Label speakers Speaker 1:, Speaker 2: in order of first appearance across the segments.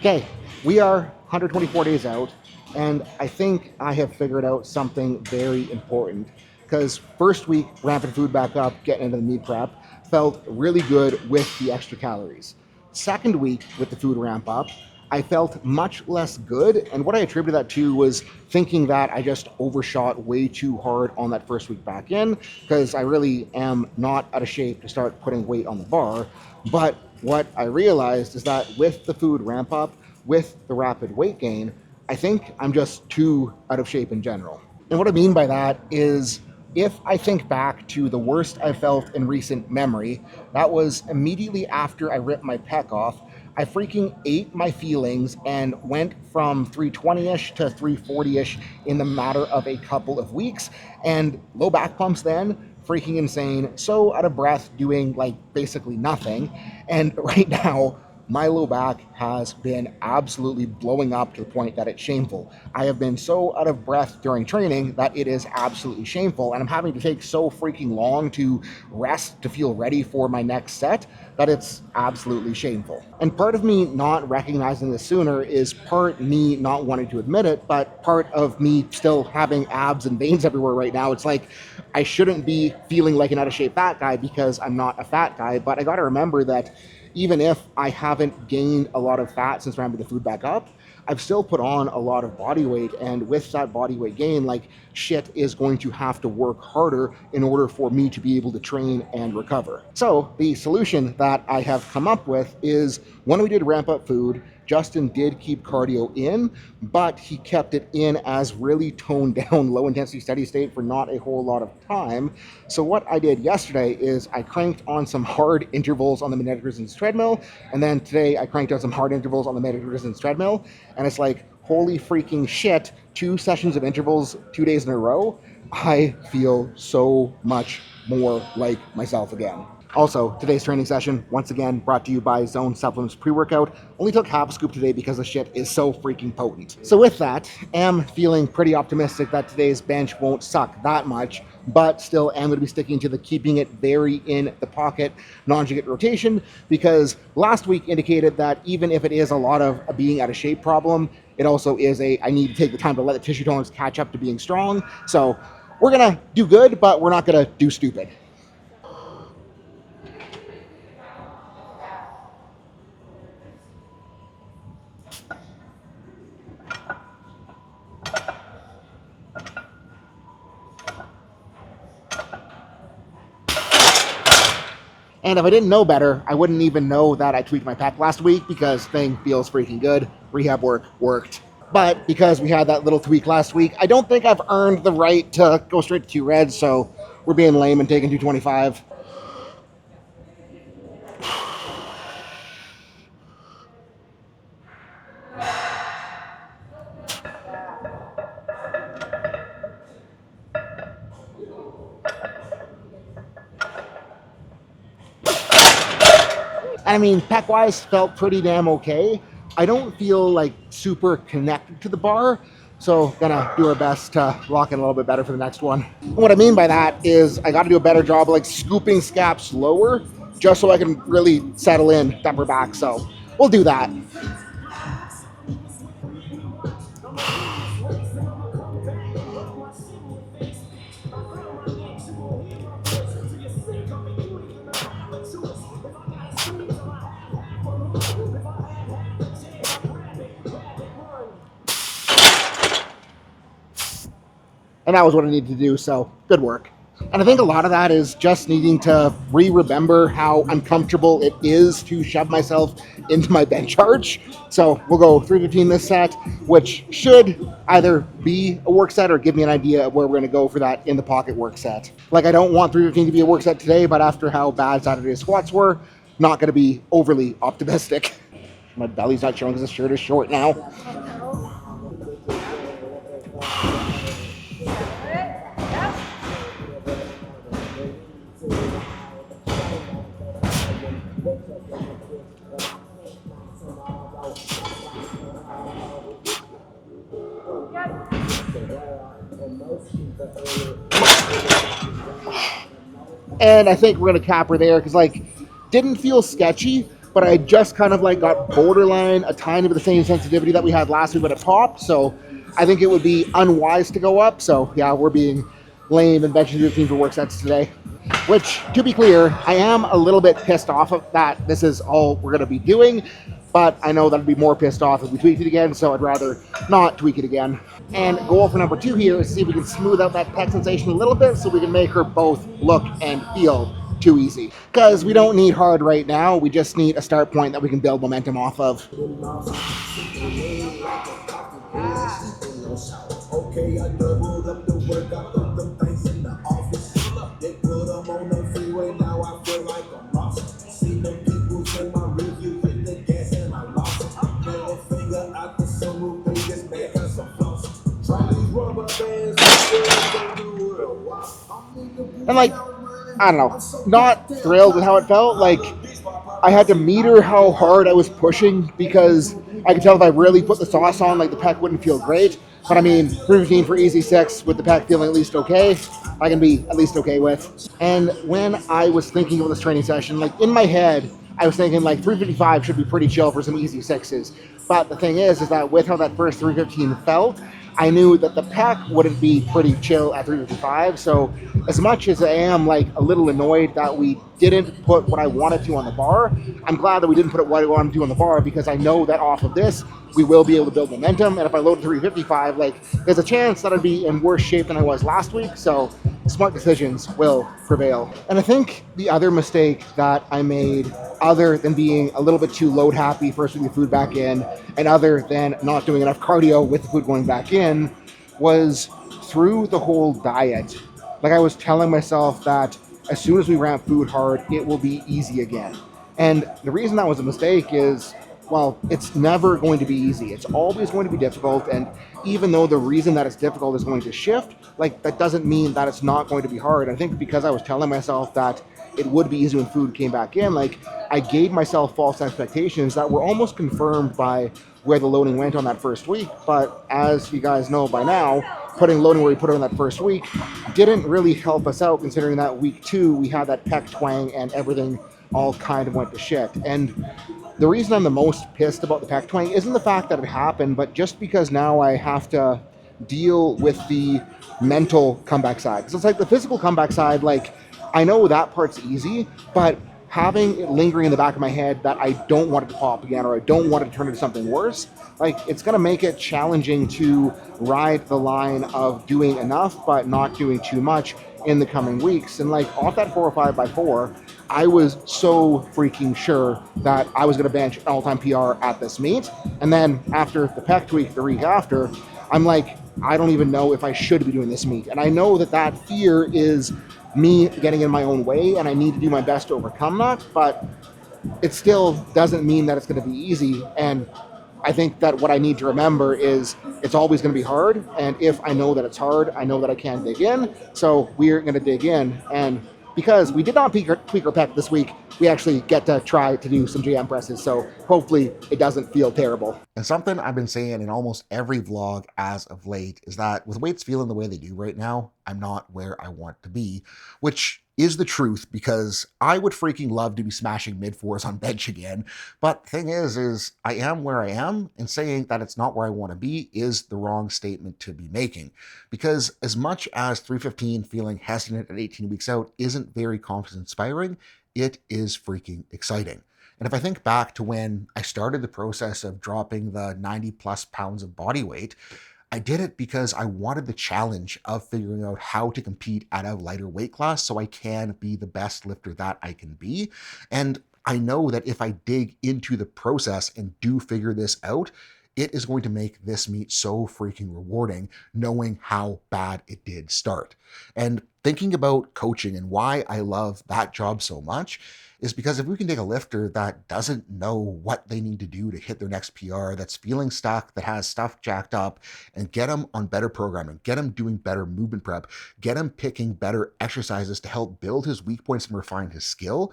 Speaker 1: Okay, we are 124 days out, and I think I have figured out something very important. Because first week, ramping food back up, getting into the meal prep, felt really good with the extra calories. Second week with the food ramp up, I felt much less good, and what I attributed that to was thinking that I just overshot way too hard on that first week back in, because I really am not out of shape to start putting weight on the bar. But what I realized is that with the food ramp up, with the rapid weight gain, I think I'm just too out of shape in general. And what I mean by that is if I think back to the worst I felt in recent memory, that was immediately after I ripped my pec off. I freaking ate my feelings and went from 320-ish to 340-ish in the matter of a couple of weeks. And low back pumps then, freaking insane, so out of breath doing like basically nothing. And right now, my low back has been absolutely blowing up to the point that it's shameful. I have been so out of breath during training that it is absolutely shameful, and I'm having to take so freaking long to rest to feel ready for my next set that it's absolutely shameful. And part of me not recognizing this sooner is part me not wanting to admit it, but part of me still having abs and veins everywhere right now. It's like I shouldn't be feeling like an out of shape fat guy because I'm not a fat guy, but I gotta remember that even if I haven't gained a lot of fat since ramping the food back up, I've still put on a lot of body weight. And with that body weight gain, like shit is going to have to work harder in order for me to be able to train and recover. So the solution that I have come up with is when we did ramp up food, Justin did keep cardio in, but he kept it in as really toned down, low intensity steady state for not a whole lot of time. So what I did yesterday is I cranked on some hard intervals on the magnetic resistance treadmill, and then today I cranked on some hard intervals on the magnetic resistance treadmill, and it's like, holy freaking shit, 2 sessions of intervals 2 days in a row. I feel so much more like myself again. Also, today's training session, once again, brought to you by Zone Supplements Pre-Workout. Only took half a scoop today because the shit is so freaking potent. So with that, am feeling pretty optimistic that today's bench won't suck that much, but still am going to be sticking to the keeping it very in the pocket non-conjugate rotation, because last week indicated that even if it is a lot of a being out of shape problem, it also is I need to take the time to let the tissue tones catch up to being strong. So we're going to do good, but we're not going to do stupid. And if I didn't know better, I wouldn't even know that I tweaked my pec last week because thing feels freaking good. Rehab work worked. But because we had that little tweak last week, I don't think I've earned the right to go straight to 2 reds, so we're being lame and taking 225. I mean, pec-wise felt pretty damn okay. I don't feel like super connected to the bar, so gonna do our best to lock in a little bit better for the next one. And what I mean by that is I gotta do a better job of like scooping scaps lower just so I can really settle in upper back, so we'll do that. And that was what I needed to do, so good work. And I think a lot of that is just needing to remember how uncomfortable it is to shove myself into my bench charge. So we'll go 315 this set, which should either be a work set or give me an idea of where we're going to go for that in the pocket work set. Like, I don't want 315 to be a work set today, but after how bad Saturday's squats were, not going to be overly optimistic. My belly's not showing because the shirt is short now. And I think we're going to cap her there because, like, didn't feel sketchy, but I just kind of like got borderline a tiny bit the same sensitivity that we had last week, but it popped. So I think it would be unwise to go up. So yeah, we're being lame and benching 15 for work sets today. Which, to be clear, I am a little bit pissed off of that this is all we're going to be doing, but I know that I'd be more pissed off if we tweaked it again, so I'd rather not tweak it again. And goal for number 2 here is to see if we can smooth out that pec sensation a little bit so we can make her both look and feel too easy. Because we don't need hard right now, we just need a start point that we can build momentum off of. Okay, I doubled up the workout of them things in the office. They put them on the freeway, now I feel like I'm lost. See them people say my review, hit the gas and I lost. Middle finger out the sunroof, they just make us some floss. Try these rubber bands, and like, I don't know, not thrilled with how it felt. Like, I had to meter how hard I was pushing because I could tell if I really put the sauce on, like the pec wouldn't feel great. But I mean, 315 for easy 6 with the pec feeling at least okay, I can be at least okay with. And when I was thinking of this training session, like in my head, I was thinking like 355 should be pretty chill for some easy 6s. But the thing is that with how that first 315 felt, I knew that the pec wouldn't be pretty chill at 355. So as much as I am like a little annoyed that we didn't put what I wanted to on the bar, I'm glad that we didn't put what I wanted to on the bar because I know that off of this, we will be able to build momentum. And if I load 355, like there's a chance that I'd be in worse shape than I was last week. So smart decisions will prevail. And I think the other mistake that I made, other than being a little bit too load happy first with the food back in, and other than not doing enough cardio with the food going back in, was through the whole diet. Like I was telling myself that as soon as we ramp food hard, it will be easy again. And the reason that was a mistake is, well, it's never going to be easy. It's always going to be difficult. And even though the reason that it's difficult is going to shift, like that doesn't mean that it's not going to be hard. I think because I was telling myself that it would be easy when food came back in, like I gave myself false expectations that were almost confirmed by where the loading went on that first week. But as you guys know by now, putting loading where we put it on that first week didn't really help us out, considering that week 2 we had that pec twang and everything all kind of went to shit. And the reason I'm the most pissed about the pec twang isn't the fact that it happened, but just because now I have to deal with the mental comeback side. Because it's like the physical comeback side, like I know that part's easy, but having it lingering in the back of my head that I don't want it to pop again or I don't want it to turn into something worse, like it's going to make it challenging to ride the line of doing enough but not doing too much in the coming weeks. And like off that 405x4, I was so freaking sure that I was going to bench an all-time PR at this meet. And then after the pec tweak the week after, I'm like, I don't even know if I should be doing this meet. And I know that that fear is me getting in my own way, and I need to do my best to overcome that, but it still doesn't mean that it's going to be easy. And I think that what I need to remember is it's always going to be hard, and if I know that it's hard, I know that I can dig in, so we're going to dig in. And because we did not tweak our pec this week, we actually get to try to do some JM presses, so hopefully it doesn't feel terrible.
Speaker 2: And something I've been saying in almost every vlog as of late is that with weights feeling the way they do right now, I'm not where I want to be, which is the truth because I would freaking love to be smashing mid-4s on bench again. But the thing is I am where I am, and saying that it's not where I want to be is the wrong statement to be making. Because as much as 315 feeling hesitant at 18 weeks out isn't very confidence inspiring, it is freaking exciting. And if I think back to when I started the process of dropping the 90 plus pounds of body weight, I did it because I wanted the challenge of figuring out how to compete at a lighter weight class so I can be the best lifter that I can be. And I know that if I dig into the process and do figure this out, it is going to make this meet so freaking rewarding, knowing how bad it did start. And thinking about coaching and why I love that job so much is because if we can take a lifter that doesn't know what they need to do to hit their next PR, that's feeling stuck, that has stuff jacked up, and get them on better programming, get them doing better movement prep, get them picking better exercises to help build his weak points and refine his skill,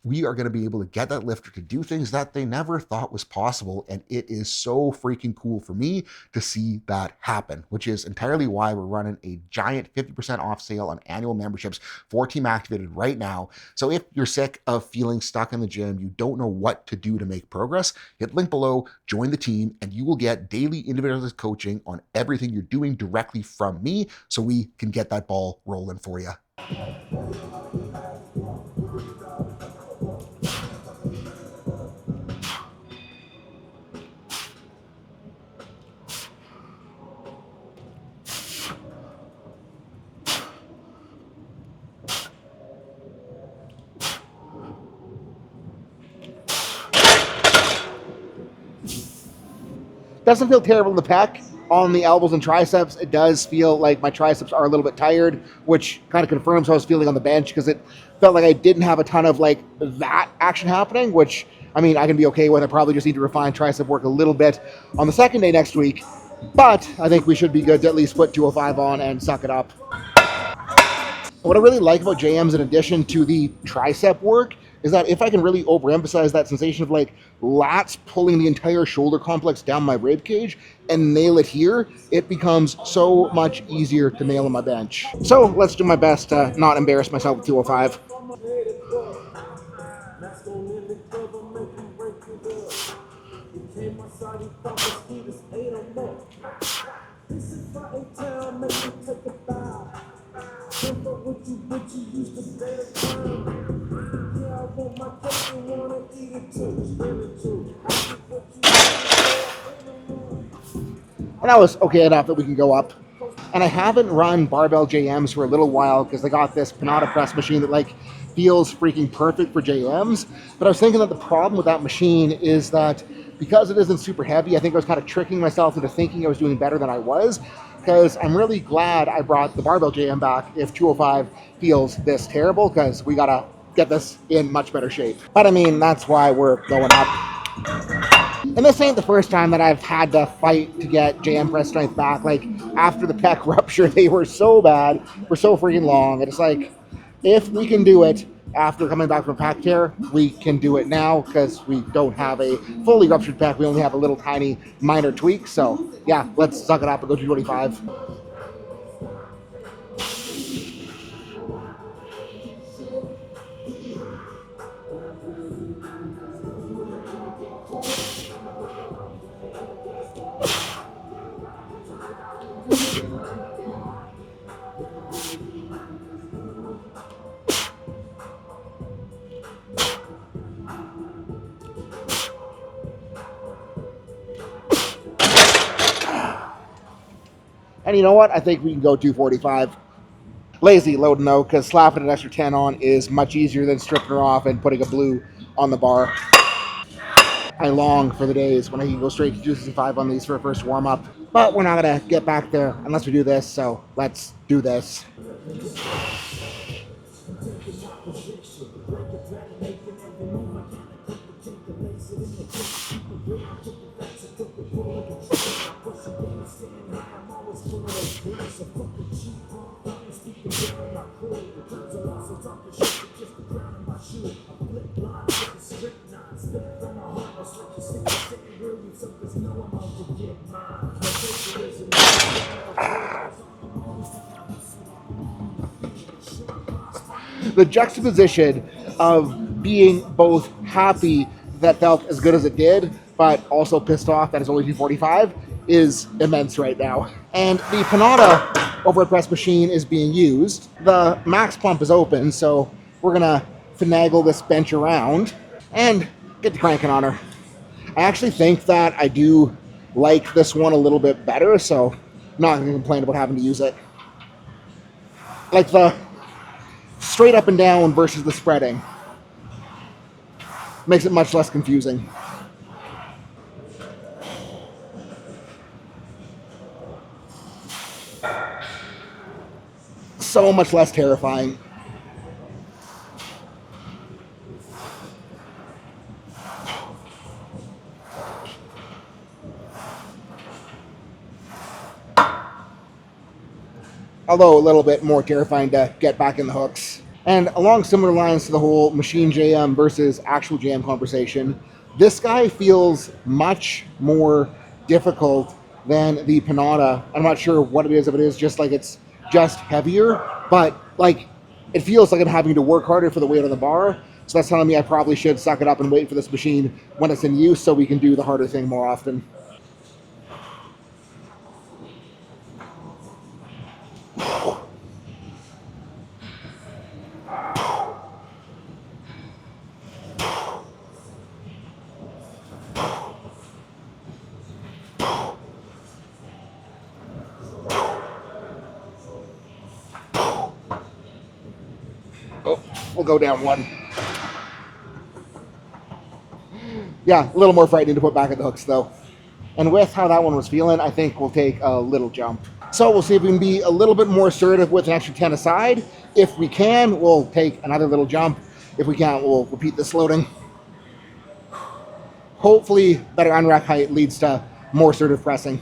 Speaker 2: we are going to be able to get that lifter to do things that they never thought was possible. And it is so freaking cool for me to see that happen, which is entirely why we're running a giant 50% off sale on annual memberships for Team Activated right now. So if you're sick of feeling stuck in the gym, you don't know what to do to make progress, hit link below, join the team, and you will get daily individualized coaching on everything you're doing directly from me so we can get that ball rolling for you.
Speaker 1: Doesn't feel terrible in the pec. On the elbows and triceps, it does feel like my triceps are a little bit tired, which kind of confirms how I was feeling on the bench because it felt like I didn't have a ton of like that action happening, which I mean, I can be okay with. I probably just need to refine tricep work a little bit on the second day next week, but I think we should be good to at least put 205 on and suck it up. What I really like about JMs in addition to the tricep work is that if I can really overemphasize that sensation of like lats pulling the entire shoulder complex down my rib cage and nail it here, it becomes so much easier to nail on my bench. So let's do my best to not embarrass myself with 205. And that was okay enough that we can go up. And I haven't run barbell JMs for a little while because I got this Panada press machine that like feels freaking perfect for JMs. But I was thinking that the problem with that machine is that because it isn't super heavy, I think I was kind of tricking myself into thinking I was doing better than I was, because I'm really glad I brought the barbell JM back if 205 feels this terrible, because we gotta get this in much better shape. But I mean, that's why we're going up. And this ain't the first time that I've had to fight to get JM press strength back. Like, after the pec rupture, they were so bad for so freaking long. And it's like, if we can do it after coming back from pec tear, we can do it now because we don't have a fully ruptured pec. We only have a little tiny minor tweak. So, yeah, let's suck it up and go 225. And you know what? I think we can go 245. Lazy loading though, because slapping an extra 10 on is much easier than stripping her off and putting a blue on the bar. I long for the days when I can go straight to 265 on these for a first warm up. But we're not going to get back there unless we do this, so let's do this. The juxtaposition of being both happy that felt as good as it did, but also pissed off that it's only 245 is immense right now. And the Panada overhead press machine is being used. The max pump is open, so we're gonna finagle this bench around and get to cranking on her. I actually think that I do like this one a little bit better, so I'm not gonna complain about having to use it. Like the straight up and down versus the spreading makes it much less confusing. So much less terrifying. Although a little bit more terrifying to get back in the hooks. And along similar lines to the whole machine JM versus actual JM conversation, this guy feels much more difficult than the Panada. I'm not sure what it is, if it is just like it's just heavier, but like it feels like I'm having to work harder for the weight on the bar. So that's telling me I probably should suck it up and wait for this machine when it's in use so we can do the harder thing more often. Oh, we'll go down one. Yeah, a little more frightening to put back at the hooks though. And with how that one was feeling, I think we'll take a little jump. So we'll see if we can be a little bit more assertive with an extra 10 aside. If we can, we'll take another little jump. If we can't, we'll repeat this loading. Hopefully, better unrack height leads to more assertive pressing.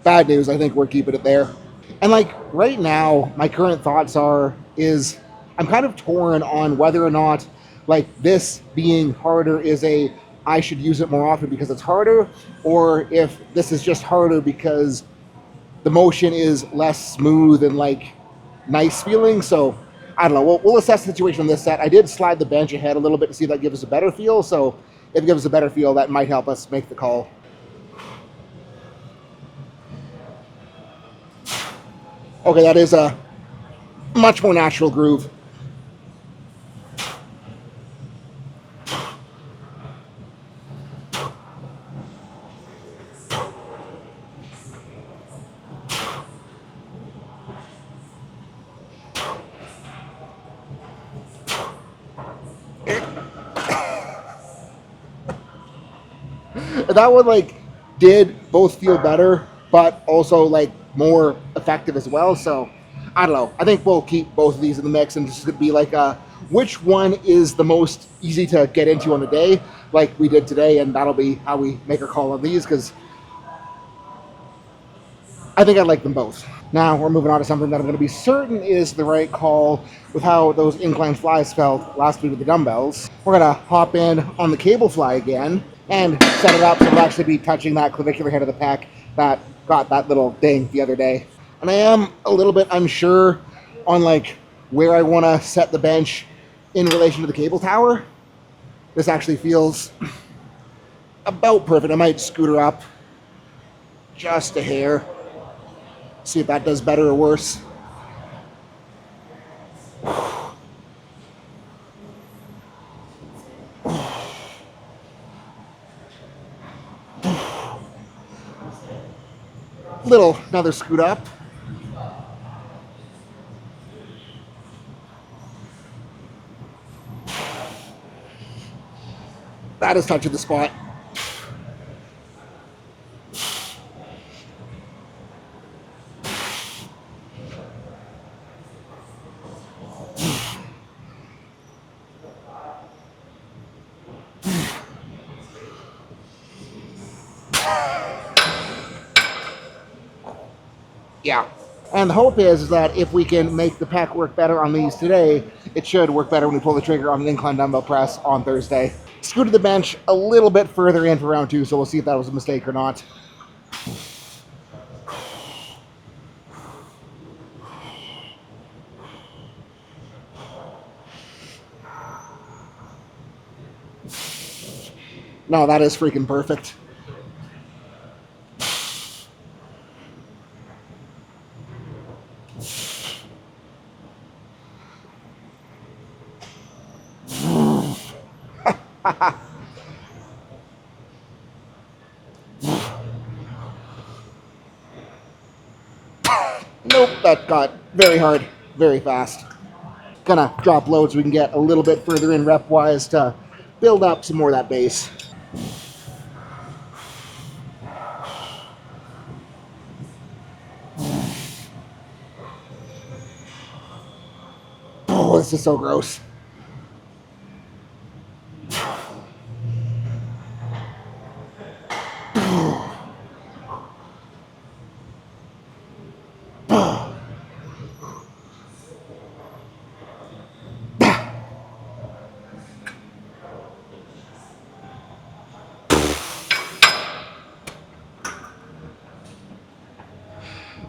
Speaker 1: Bad news, I think we're keeping it there. And like right now, my current thoughts is I'm kind of torn on whether or not like this being harder is a I should use it more often because it's harder, or if this is just harder because the motion is less smooth and like nice feeling. So I don't know. We'll assess the situation on this set. I did slide the bench ahead a little bit to see if that gives us a better feel. So if it gives us a better feel, that might help us make the call. Okay, that is a much more natural groove. That one like did both feel better, but also like more effective as well. So I don't know. I think we'll keep both of these in the mix and just be like, which one is the most easy to get into on the day, like we did today, and that'll be how we make our call on these because I think I like them both. Now we're moving on to something that I'm going to be certain is the right call with how those incline flies felt last week with the dumbbells. We're going to hop in on the cable fly again and set it up so we'll actually be touching that clavicular head of the pec that got that little ding the other day. And I am a little bit unsure on like where I want to set the bench in relation to the cable tower. This actually feels about perfect. I might scooter up just a hair. See if that does better or worse. Another scoot up. That is touching the spot. Yeah. And the hope is that if we can make the pack work better on these today, it should work better when we pull the trigger on an incline dumbbell press on Thursday. Scooted the bench a little bit further in for round two, so we'll see if that was a mistake or not. No, that is freaking perfect. Nope, that got very hard, very fast. Gonna drop loads so we can get a little bit further in rep-wise to build up some more of that base. Oh, this is so gross.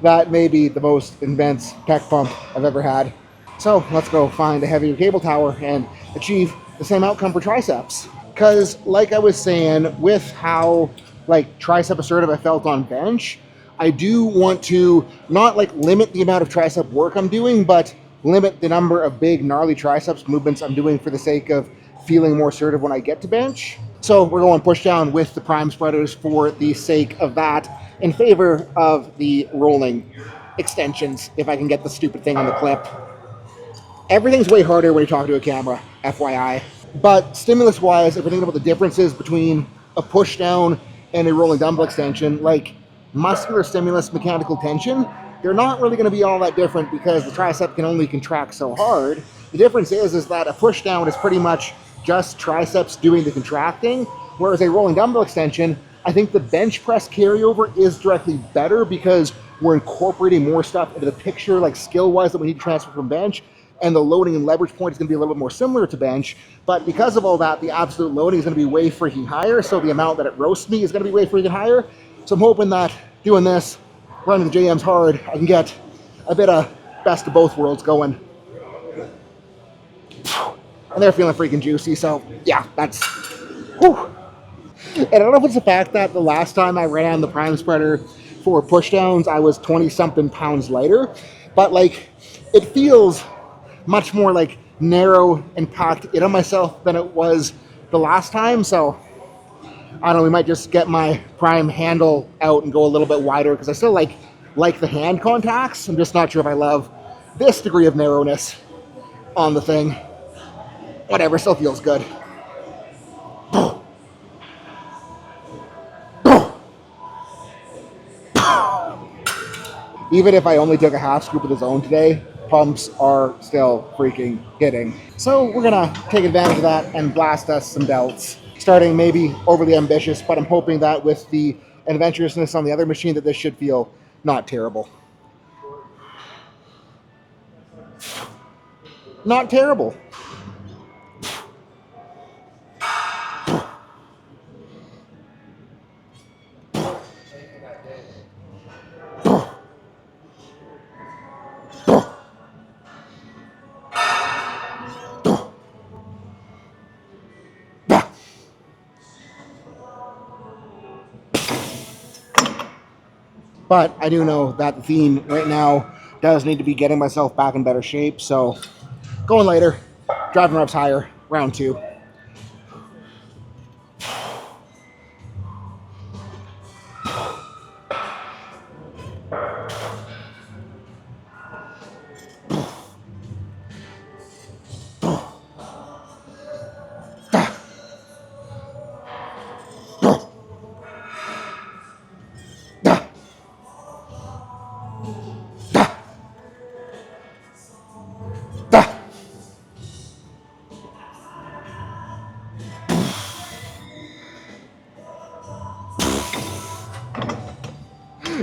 Speaker 1: That may be the most immense pec pump I've ever had. So let's go find a heavier cable tower and achieve the same outcome for triceps. Because like I was saying, with how like tricep assertive I felt on bench, I do want to not like limit the amount of tricep work I'm doing, but limit the number of big gnarly triceps movements I'm doing for the sake of feeling more assertive when I get to bench. So we're going push down with the prime spreaders for the sake of that, in favor of the rolling extensions, if I can get the stupid thing on the clip. Everything's way harder when you're talking to a camera, FYI. But stimulus-wise, if we're thinking about the differences between a push-down and a rolling dumbbell extension, like muscular stimulus, mechanical tension, they're not really going to be all that different because the tricep can only contract so hard. The difference is that a push-down is pretty much just triceps doing the contracting, whereas a rolling dumbbell extension, I think the bench press carryover is directly better because we're incorporating more stuff into the picture, like skill-wise, that we need to transfer from bench, and the loading and leverage point is going to be a little bit more similar to bench. But because of all that, the absolute loading is going to be way freaking higher, so the amount that it roasts me is going to be way freaking higher. So I'm hoping that doing this, running the JMs hard, I can get a bit of best of both worlds going. And they're feeling freaking juicy, so yeah, that's... Whew. And I don't know if it's the fact that the last time I ran the prime spreader for pushdowns, I was 20-something pounds lighter, but like, it feels much more like narrow and packed in on myself than it was the last time. So I don't know, we might just get my prime handle out and go a little bit wider because I still like the hand contacts. I'm just not sure if I love this degree of narrowness on the thing. Whatever, still feels good. Even if I only took a half scoop of the zone today, pumps are still freaking hitting. So we're gonna take advantage of that and blast us some delts. Starting maybe overly ambitious, but I'm hoping that with the adventurousness on the other machine that this should feel not terrible. Not terrible. But I do know that the theme right now does need to be getting myself back in better shape. So going lighter, driving reps higher, round 2.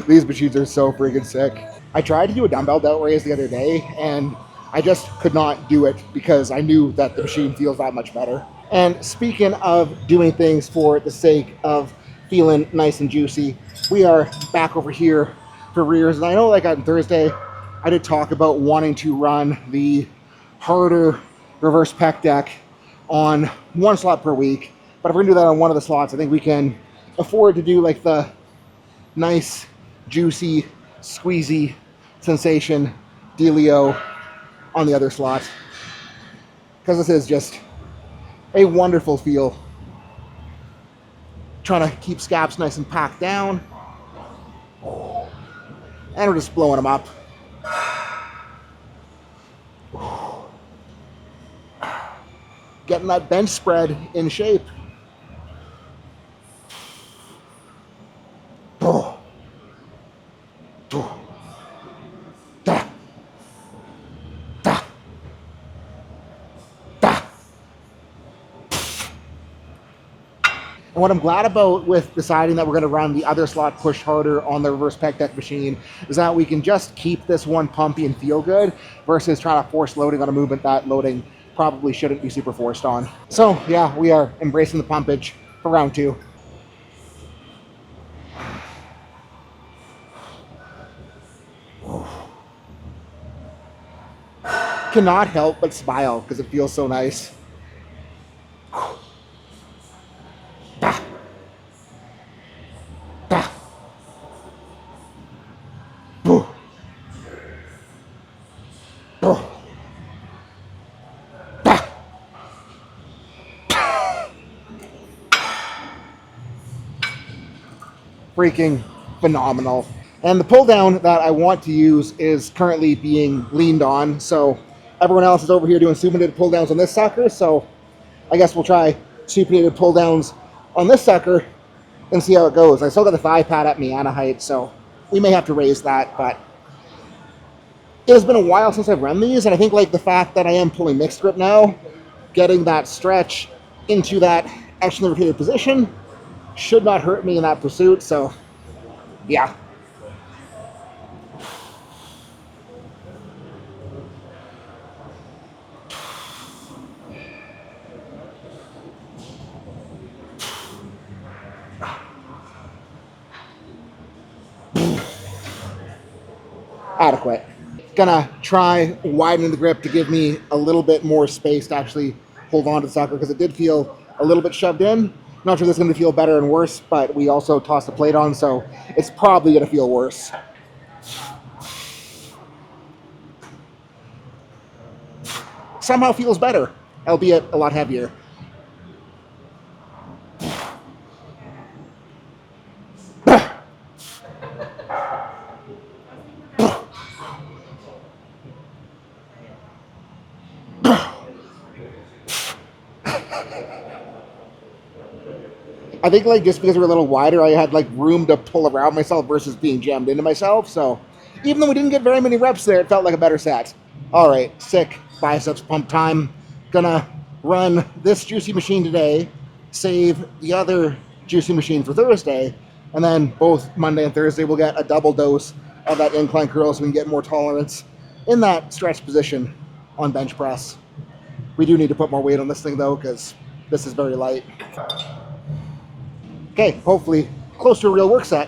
Speaker 1: These machines are so freaking sick. I tried to do a dumbbell delt raise the other day, and I just could not do it because I knew that the machine feels that much better. And speaking of doing things for the sake of feeling nice and juicy, we are back over here for rears. And I know like on Thursday, I did talk about wanting to run the harder reverse pec deck on one slot per week. But if we're gonna do that on one of the slots, I think we can afford to do like the nice, juicy, squeezy sensation dealio on the other slot. Because this is just a wonderful feel. Trying to keep scaps nice and packed down. And we're just blowing them up. Getting that bench spread in shape. And what I'm glad about with deciding that we're going to run the other slot push harder on the reverse pec deck machine is that we can just keep this one pumpy and feel good versus trying to force loading on a movement that loading probably shouldn't be super forced on. So yeah, we are embracing the pumpage for round 2. cannot help but smile because it feels so nice. Freaking phenomenal. And the pull down that I want to use is currently being leaned on. So everyone else is over here doing supinated pull downs on this sucker. So I guess we'll try supinated pull downs on this sucker and see how it goes. I still got the thigh pad at Miana height, so we may have to raise that, but it has been a while since I've run these, and I think like the fact that I am pulling mixed grip now, getting that stretch into that externally rotated position should not hurt me in that pursuit, so yeah. Adequate. Gonna try widening the grip to give me a little bit more space to actually hold on to the sucker because it did feel a little bit shoved in. Not sure this is going to feel better and worse, but we also tossed the plate on, so it's probably going to feel worse. Somehow feels better, albeit a lot heavier. I think like just because we're a little wider, I had like room to pull around myself versus being jammed into myself. So even though we didn't get very many reps there, it felt like a better set. All right, sick biceps pump time. Gonna run this juicy machine today, save the other juicy machine for Thursday, and then both Monday and Thursday we'll get a double dose of that incline curl so we can get more tolerance in that stretch position on bench press. We do need to put more weight on this thing though because this is very light. Okay, hopefully close to a real work set.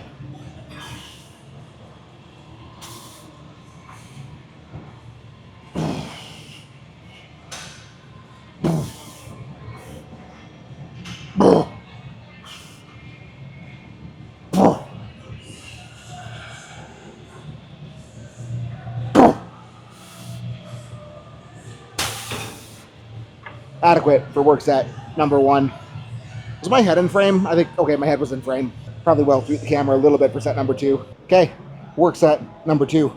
Speaker 1: Adequate for work set number one. Was my head in frame? I think, okay, my head was in frame. Probably well through the camera a little bit for set number two. Okay, work set number two.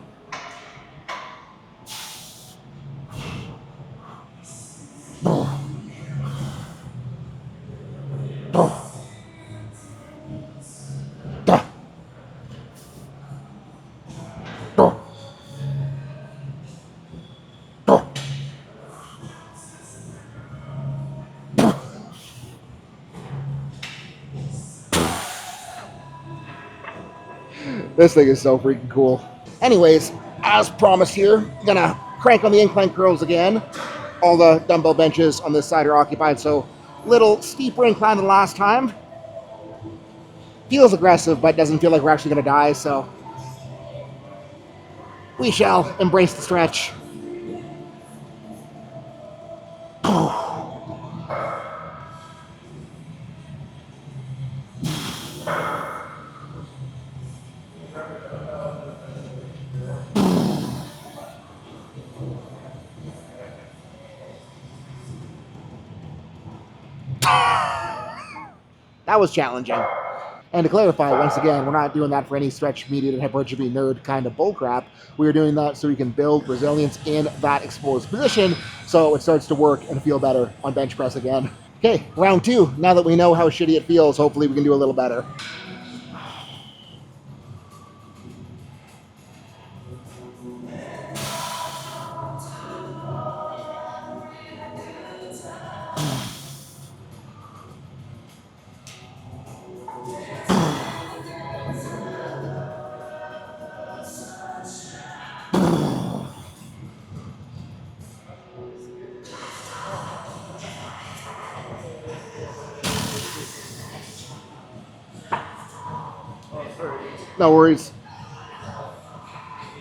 Speaker 1: This thing is so freaking cool. Anyways, as promised here, gonna crank on the incline curls again. All the dumbbell benches on this side are occupied, so little steeper incline than last time. Feels aggressive, but doesn't feel like we're actually gonna die, so we shall embrace the stretch. That was challenging. And to clarify, once again, we're not doing that for any stretch mediated hypertrophy nerd kind of bullcrap. We are doing that so we can build resilience in that exposed position so it starts to work and feel better on bench press again. Okay, round two. Now that we know how shitty it feels, hopefully we can do a little better. No worries.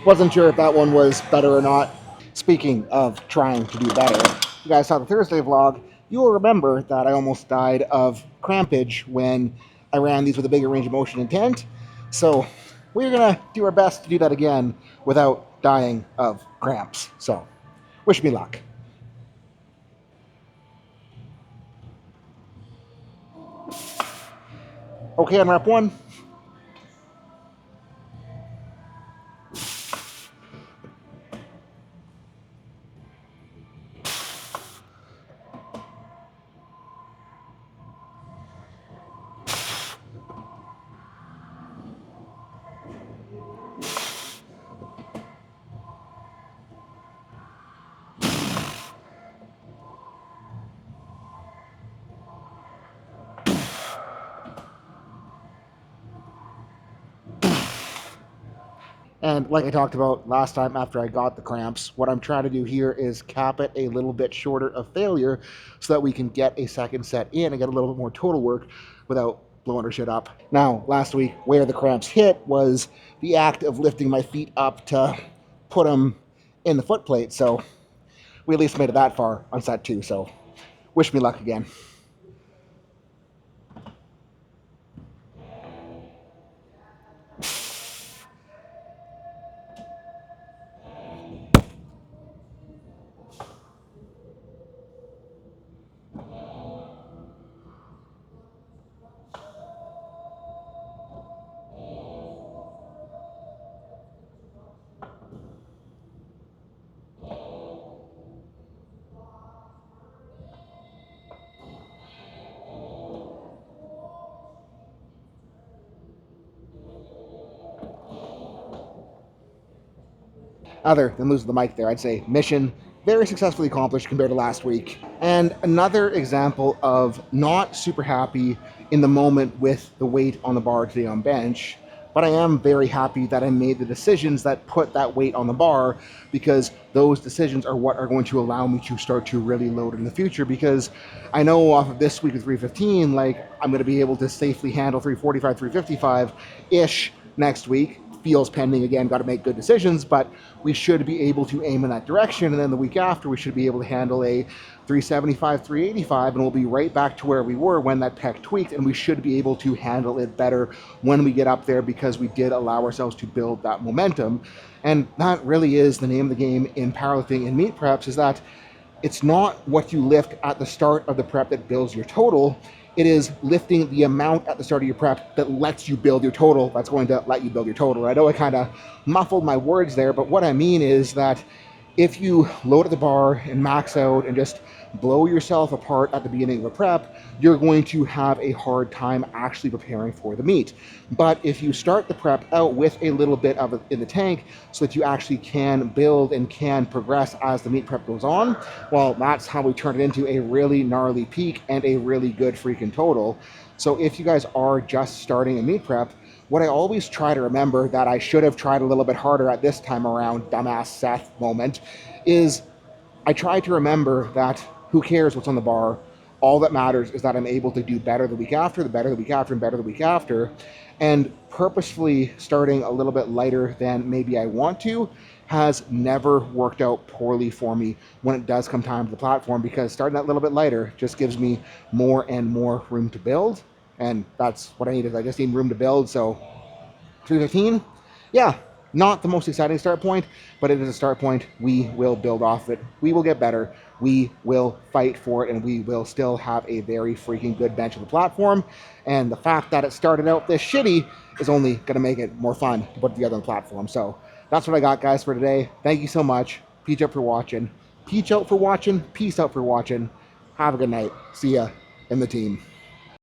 Speaker 1: Wasn't sure if that one was better or not. Speaking of trying to do better, if you guys saw the Thursday vlog, you will remember that I almost died of crampage when I ran these with a bigger range of motion intent. So we're going to do our best to do that again without dying of cramps. So wish me luck. Okay, on rep 1. And like I talked about last time after I got the cramps, what I'm trying to do here is cap it a little bit shorter of failure so that we can get a second set in and get a little bit more total work without blowing our shit up. Now, last week, where the cramps hit was the act of lifting my feet up to put them in the foot plate. So we at least made it that far on set 2. So wish me luck again. Other than losing the mic there, I'd say mission very successfully accomplished compared to last week. And another example of not super happy in the moment with the weight on the bar today on bench, but I am very happy that I made the decisions that put that weight on the bar, because those decisions are what are going to allow me to start to really load in the future, because I know off of this week of 315, like I'm going to be able to safely handle 345, 355-ish next week. Feels pending again, got to make good decisions, but we should be able to aim in that direction. And then the week after, we should be able to handle a 375, 385, and we'll be right back to where we were when that pec tweaked, and we should be able to handle it better when we get up there, because we did allow ourselves to build that momentum. And that really is the name of the game in powerlifting and meet preps, is that it's not what you lift at the start of the prep that builds your total. It is lifting the amount at the start of your prep that lets you build your total. That's going to let you build your total. I know I kind of muffled my words there, but what I mean is that if you load at the bar and max out and just blow yourself apart at the beginning of a prep, you're going to have a hard time actually preparing for the meet. But if you start the prep out with a little bit of it in the tank so that you actually can build and can progress as the meet prep goes on, well, that's how we turn it into a really gnarly peak and a really good freaking total. So if you guys are just starting a meet prep, what I always try to remember that I should have tried a little bit harder at this time around, dumbass Seth moment, is I try to remember that who cares what's on the bar? All that matters is that I'm able to do better the week after, the better the week after, and better the week after. And purposefully starting a little bit lighter than maybe I want to has never worked out poorly for me when it does come time to the platform, because starting that little bit lighter just gives me more and more room to build. And that's what I need, is I just need room to build. So 315, yeah, not the most exciting start point, but it is a start point. We will build off it. We will get better. We will fight for it, and we will still have a very freaking good bench on the platform. And the fact that it started out this shitty is only going to make it more fun to put together on the platform. So that's what I got, guys, for today. Thank you so much. Peach out for watching. Peach out for watching. Peace out for watching. Have a good night. See ya in the team.